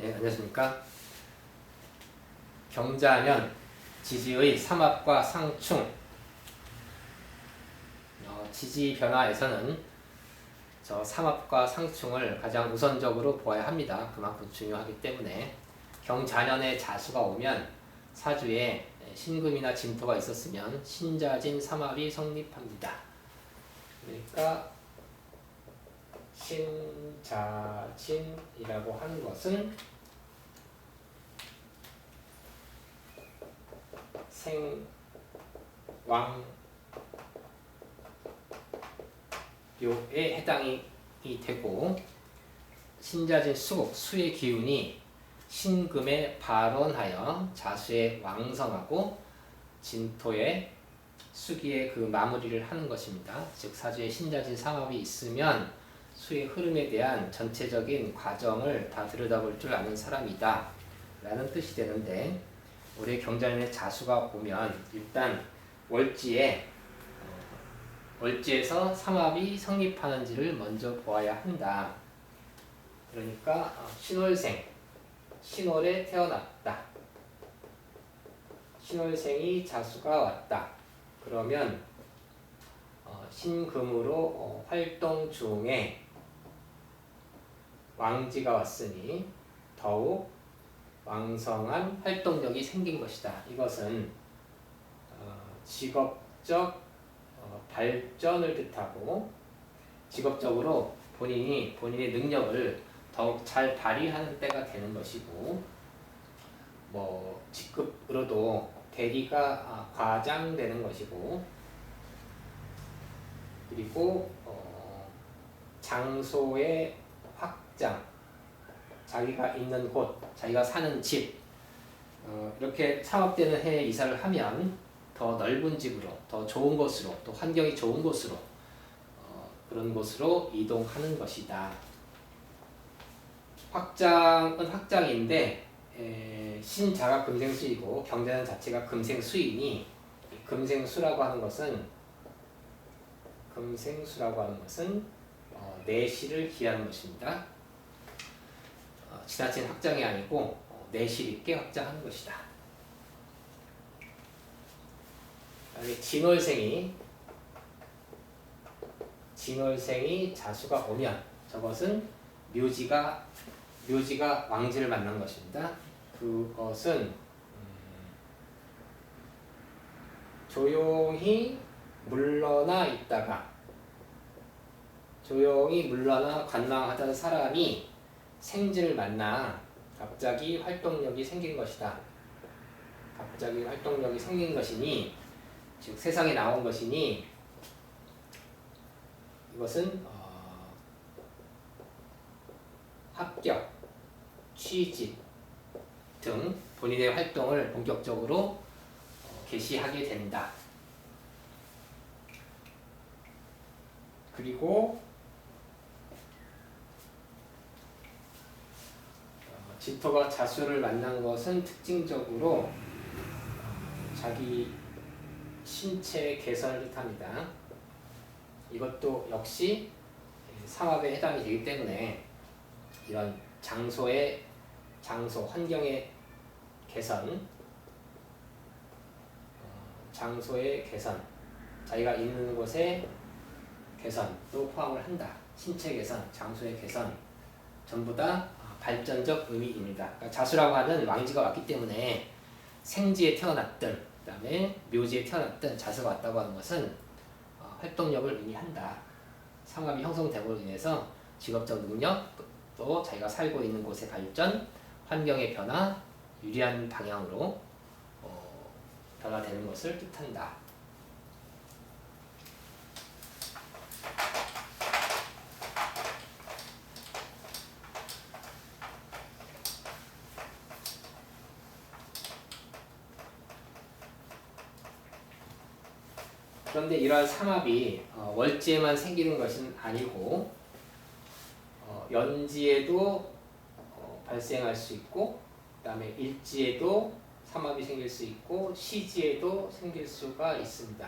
네, 안녕하십니까. 경자면 지지의 삼합과 상충. 지지 변화에서는 저 삼합과 상충을 가장 우선적으로 보아야 합니다. 그만큼 중요하기 때문에 경자년에 자수가 오면 사주에 신금이나 진토가 있었으면 신자진 삼합이 성립합니다. 그러니까 신자진이라고 하는 것은 생왕묘에 해당이 되고, 신자진 수의 기운이 신금에 발원하여 자수에 왕성하고 진토에 수기에 그 마무리를 하는 것입니다. 즉 사주에 신자진 삼합이 있으면 수의 흐름에 대한 전체적인 과정을 다 들여다볼 줄 아는 사람이다 라는 뜻이 되는데, 올해 경자년에 자수가 오면 일단 월지에서 삼합이 성립하는지를 먼저 보아야 한다. 그러니까 신월에 태어났다. 신월생이 자수가 왔다. 그러면 신금으로 활동 중에 왕지가 왔으니 더욱 왕성한 활동력이 생긴 것이다. 이것은 직업적 발전을 뜻하고, 직업적으로 본인의 능력을 더욱 잘 발휘하는 때가 되는 것이고, 직급으로도 대리가 과장되는 것이고, 그리고 장소의 확장, 자기가 있는 곳, 자기가 사는 집, 이렇게 상업되는 해에 이사를 하면 더 넓은 집으로, 더 좋은 곳으로, 또 환경이 좋은 곳으로, 그런 곳으로 이동하는 것이다. 확장은 확장인데 신자가 금생수이고 경자년 자체가 금생수이니, 금생수라고 하는 것은 내실을 기하는 것입니다. 지나친 확장이 아니고 내실 있게 확장하는 것이다. 진월생이 자수가 오면 저것은 묘지가 왕지를 만난 것입니다. 그것은 조용히 물러나 관망하던 사람이 생지를 만나 갑자기 활동력이 생긴 것이다. 갑자기 활동력이 생긴 것이니, 즉 세상에 나온 것이니, 이것은 합격, 취직 등 본인의 활동을 본격적으로 개시하게 된다. 그리고 진토가 자수를 만난 것은 특징적으로 자기 신체 개선을 뜻합니다. 이것도 역시 삼합에 해당이 되기 때문에 이런 환경의 개선, 장소의 개선, 자기가 있는 곳의 개선도 포함을 한다. 신체 개선, 장소의 개선, 전부 다 발전적 의미입니다. 그러니까 자수라고 하는 왕지가 왔기 때문에 생지에 태어났든 그 다음에 묘지에 태어났든 자수가 왔다고 하는 것은 활동력을 의미한다. 삼합이 형성됨으로 인해서 직업적 능력, 또 자기가 살고 있는 곳의 발전, 환경의 변화, 유리한 방향으로 변화되는 것을 뜻한다. 그런데 이러한 삼합이 월지에만 생기는 것은 아니고 연지에도 발생할 수 있고, 그 다음에 일지에도 삼합이 생길 수 있고, 시지에도 생길 수가 있습니다.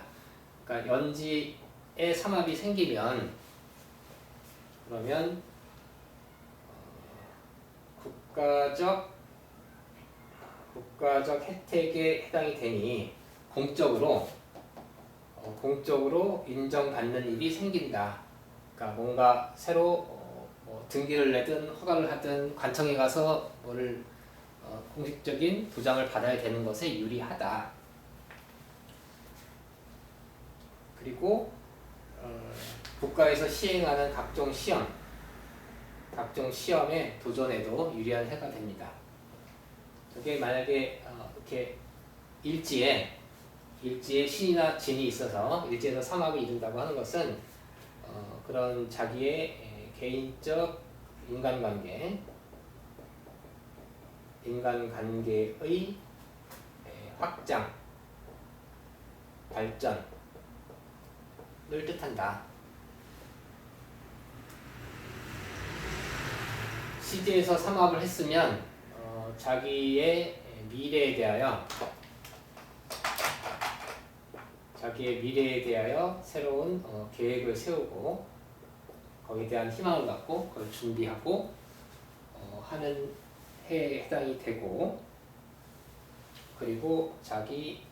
그러니까 연지에 삼합이 생기면, 그러면 국가적 혜택에 해당이 되니 공적으로 인정받는 일이 생긴다. 그러니까 뭔가 새로 뭐 등기를 내든 허가를 하든 관청에 가서 뭐를 공식적인 도장을 받아야 되는 것에 유리하다. 그리고 국가에서 시행하는 각종 시험에 도전에도 유리한 해가 됩니다. 그게 만약에 이렇게 일지에 신이나 진이 있어서 일지에서 삼합이 이룬다고 하는 것은 그런 자기의 개인적 인간관계의 확장, 발전을 뜻한다. 시제에서 삼합을 했으면 자기의 미래에 대하여 새로운 계획을 세우고 거기에 대한 희망을 갖고 그걸 준비하고 하는 해에 해당이 되고, 그리고 자기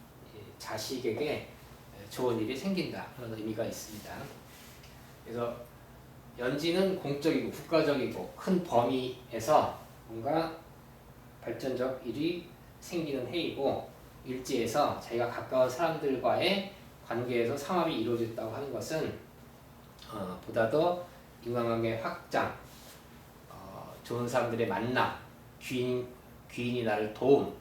자식에게 좋은 일이 생긴다 그런 의미가 있습니다. 그래서 연지는 공적이고 국가적이고 큰 범위에서 뭔가 발전적 일이 생기는 해이고, 일지에서 자기가 가까운 사람들과의 관계에서 삼합이 이루어졌다고 하는 것은 보다 더 인간관계 확장, 좋은 사람들의 만남, 귀인이 나를 도움,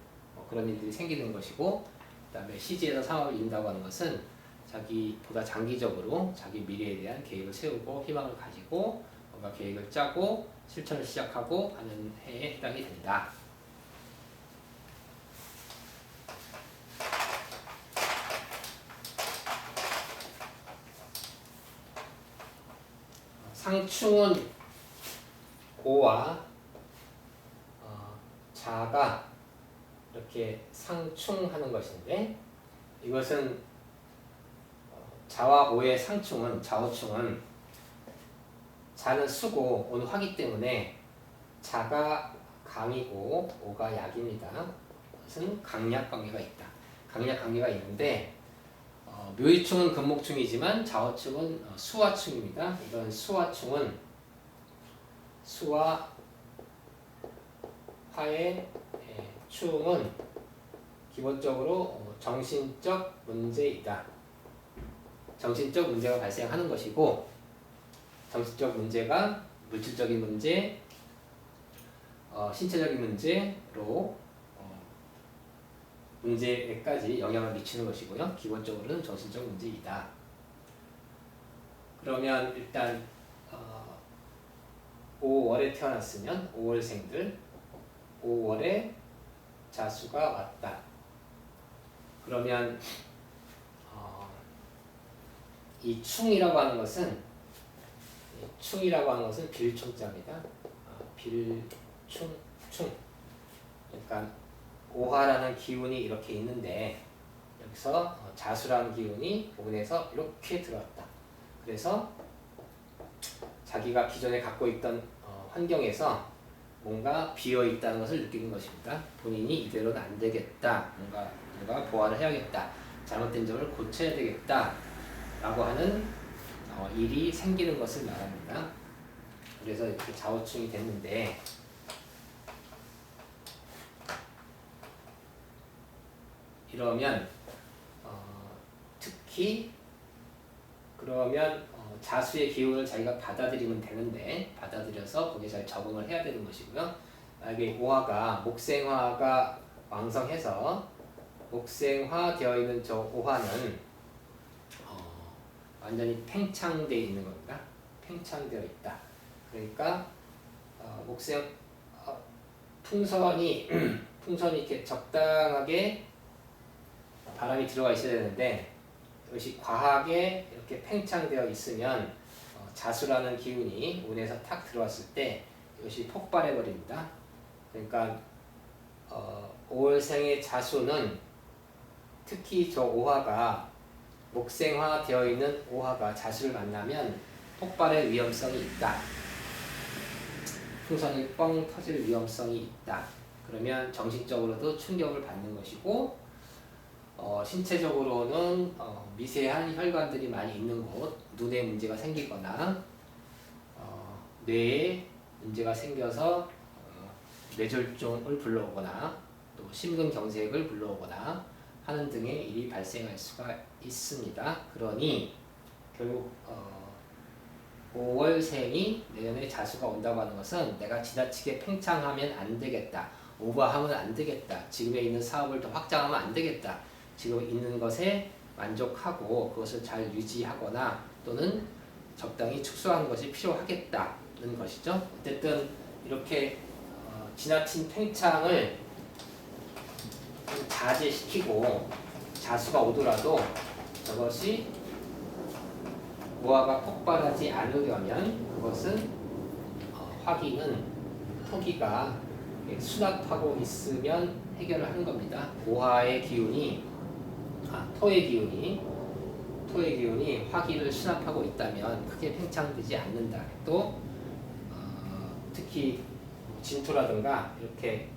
그런 일들이 생기는 것이고, 그 다음에 시지에서 삼합을 이룬다고 하는 것은 자기보다 장기적으로 자기 미래에 대한 계획을 세우고 희망을 가지고 뭔가 계획을 짜고 실천을 시작하고 하는 해에 해당이 된다. 상충은 오와 자가 이렇게 상충하는 것인데, 이것은 자와 오의 상충은, 자오충은 자는 수고 오는 화기 때문에 자가 강이고 오가 약입니다. 그것은 강약 관계가 있다. 강약 관계가 있는데 묘의충은 금목충이지만 자오충은 수화충입니다. 이런 수화충은 수와 화의 충은 기본적으로 정신적 문제이다. 정신적 문제가 발생하는 것이고, 정신적 문제가 물질적인 문제, 신체적인 문제로 문제에까지 영향을 미치는 것이고요. 기본적으로는 정신적 문제이다. 그러면 일단 5월에 태어났으면 5월생들 5월에 자수가 왔다. 그러면 이 충이라고 하는 것은 빌충자입니다. 빌충. 그러니까 오화라는 기운이 이렇게 있는데 여기서 자수라는 기운이 오분에서 이렇게 들어왔다. 그래서 자기가 기존에 갖고 있던 환경에서 뭔가 비어 있다는 것을 느끼는 것입니다. 본인이 이대로는 안 되겠다. 뭔가 보완을 해야겠다. 잘못된 점을 고쳐야 되겠다. 라고 하는 일이 생기는 것을 말합니다. 그래서 이렇게 자오충이 됐는데, 이러면 특히 그러면 자수의 기운을 자기가 받아들이면 되는데, 받아들여서 거기에 잘 적응을 해야 되는 것이고요. 만약에 오화가 목생화가 왕성해서 목생화 되어 있는 저 오화는 완전히 팽창되어 있는 겁니다. 팽창되어 있다. 그러니까 풍선이 이렇게 적당하게 바람이 들어가 있어야 되는데, 이것이 과하게 이렇게 팽창되어 있으면 자수라는 기운이 운에서 탁 들어왔을 때 이것이 폭발해 버립니다. 그러니까 5월생의 자수는 특히 저 오화가 목생화 되어 있는 오화가 자수를 만나면 폭발의 위험성이 있다. 풍선이 뻥 터질 위험성이 있다. 그러면 정신적으로도 충격을 받는 것이고 신체적으로는 미세한 혈관들이 많이 있는 곳, 눈에 문제가 생기거나 뇌에 문제가 생겨서 뇌졸중을 불러오거나 또 심근경색을 불러오거나 하는 등의 일이 발생할 수가 있습니다. 그러니 결국 5월생이 내년에 자수가 온다고 하는 것은 내가 지나치게 팽창하면 안 되겠다. 오버하면 안 되겠다. 지금에 있는 사업을 더 확장하면 안 되겠다. 지금 있는 것에 만족하고 그것을 잘 유지하거나 또는 적당히 축소하는 것이 필요하겠다는 것이죠. 어쨌든 이렇게 지나친 팽창을 좀 자제시키고 자수가 오더라도 저것이 모아가 폭발하지 않으려면 그것은 화기는 토기가 수납하고 있으면 해결을 하는 겁니다. 모화의 기운이 토의 기운이 화기를 수납하고 있다면 크게 팽창되지 않는다. 또 특히 진토라든가 이렇게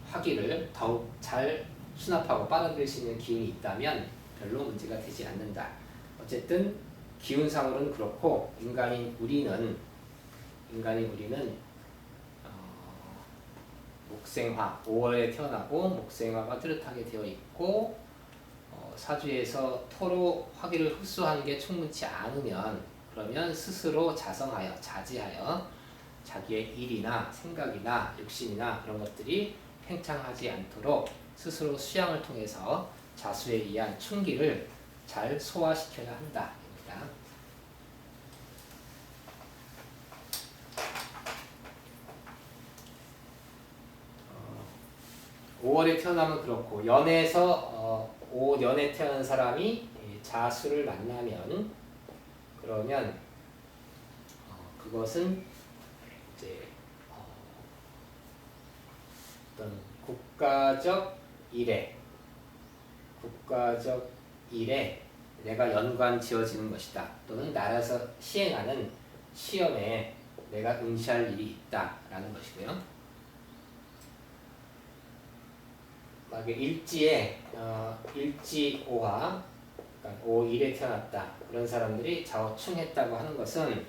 화기를 더욱 잘 수납하고 빨아들일 수 있는 기운이 있다면 별로 문제가 되지 않는다. 어쨌든 기운상으로는 그렇고 인간인 우리는 목생화 5월에 태어나고 목생화가 뚜렷하게 되어 있고 사주에서 토로 화기를 흡수하는 게 충분치 않으면 그러면 스스로 자성하여 자제하여 자기의 일이나 생각이나 욕심이나 그런 것들이 팽창하지 않도록 스스로 수양을 통해서 자수에 의한 충기를 잘 소화시켜야 한다. 5월에 태어나면 그렇고 연에서 5년에 태어난 사람이 자수를 만나면 그러면 그것은 이제 어떤 국가적 일에 내가 연관 지어지는 것이다. 또는 나라에서 시행하는 시험에 내가 응시할 일이 있다라는 것이고요. 만약에 일지오화, 그러니까 5일에 태어났다. 그런 사람들이 자오충했다고 하는 것은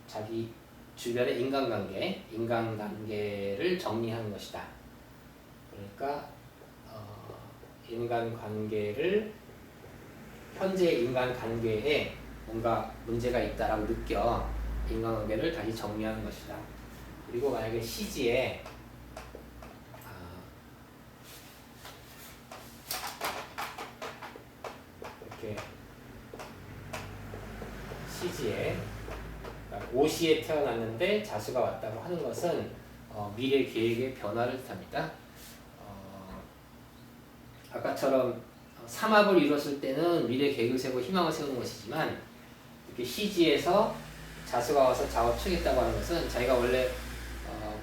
자기 주변의 인간관계를 정리하는 것이다. 그러니까 인간관계를 현재 인간관계에 뭔가 문제가 있다라고 느껴 인간관계를 다시 정리하는 것이다. 그리고 만약에 시지에 오시에 태어났는데 자수가 왔다고 하는 것은 미래 계획의 변화를 뜻합니다. 아까처럼 삼합을 이뤘을 때는 미래 계획을 세우고 희망을 세우는 것이지만 이렇게 시지에서 자수가 와서 자오충했다고 하는 것은 자기가 원래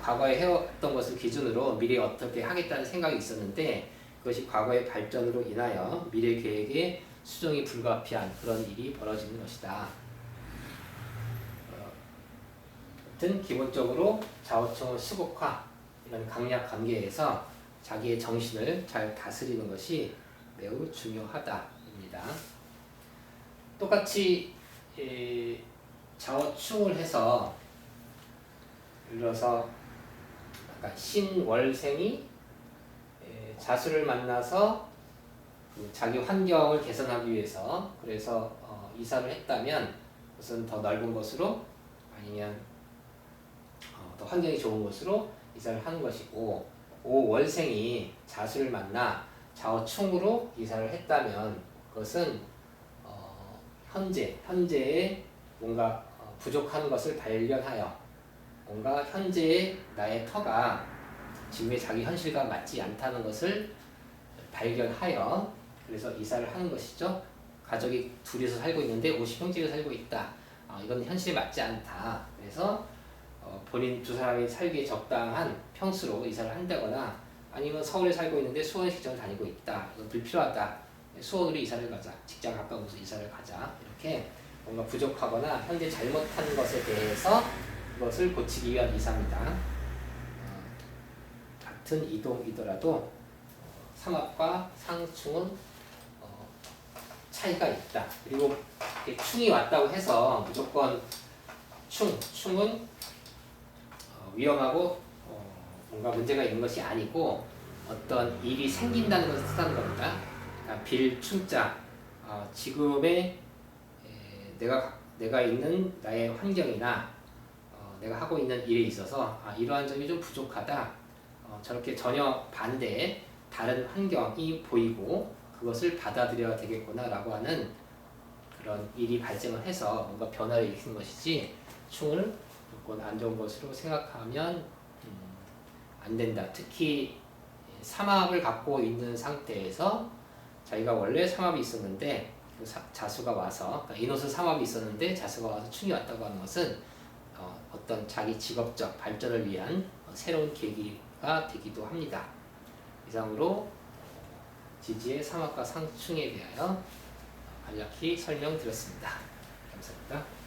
과거에 해왔던 것을 기준으로 미래에 어떻게 하겠다는 생각이 있었는데 그것이 과거의 발전으로 인하여 미래 계획에 수정이 불가피한 그런 일이 벌어지는 것이다. 기본적으로 자오충의 수국화 이런 강약 관계에서 자기의 정신을 잘 다스리는 것이 매우 중요하다입니다. 똑같이 자오충을 해서 예를 들어서 신월생이 자수를 만나서 자기 환경을 개선하기 위해서 그래서 이사를 했다면 그것은 더 넓은 곳으로 아니면 더 환경이 좋은 곳으로 이사를 하는 것이고 5월생이 자수를 만나 자오충으로 이사를 했다면 그것은 현재에 뭔가 부족한 것을 발견하여 뭔가 현재의 나의 터가 지금의 자기 현실과 맞지 않다는 것을 발견하여 그래서 이사를 하는 것이죠. 가족이 둘이서 살고 있는데 50형제가 살고 있다. 이건 현실에 맞지 않다. 그래서 본인 두 사람이 살기에 적당한 평수로 이사를 한다거나 아니면 서울에 살고 있는데 수원에 직장을 다니고 있다. 이건 불필요하다. 수원으로 이사를 가자. 직장 가까운 곳으로 이사를 가자. 이렇게 뭔가 부족하거나 현재 잘못한 것에 대해서 그것을 고치기 위한 이사입니다. 같은 이동이더라도 삼합과 상충은 차이가 있다. 그리고 충이 왔다고 해서 무조건 충은 위험하고 뭔가 문제가 있는 것이 아니고 어떤 일이 생긴다는 것을 뜻하는 겁니다. 그러니까 빌충자, 지금의 내가 있는 나의 환경이나 내가 하고 있는 일에 있어서 이러한 점이 좀 부족하다. 저렇게 전혀 반대의 다른 환경이 보이고 그것을 받아들여야 되겠구나라고 하는 그런 일이 발생을 해서 뭔가 변화를 일으키는 것이지 충을 무조건 안 좋은 것으로 생각하면 안 된다. 특히 삼합을 갖고 있는 상태에서 자기가 원래 삼합이 있었는데 그 자수가 와서 그러니까 인호수 삼합이 있었는데 자수가 와서 충이 왔다고 하는 것은 어떤 자기 직업적 발전을 위한 새로운 계기가 되기도 합니다. 이상으로 지지의 삼합과 상충에 대하여 간략히 설명드렸습니다. 감사합니다.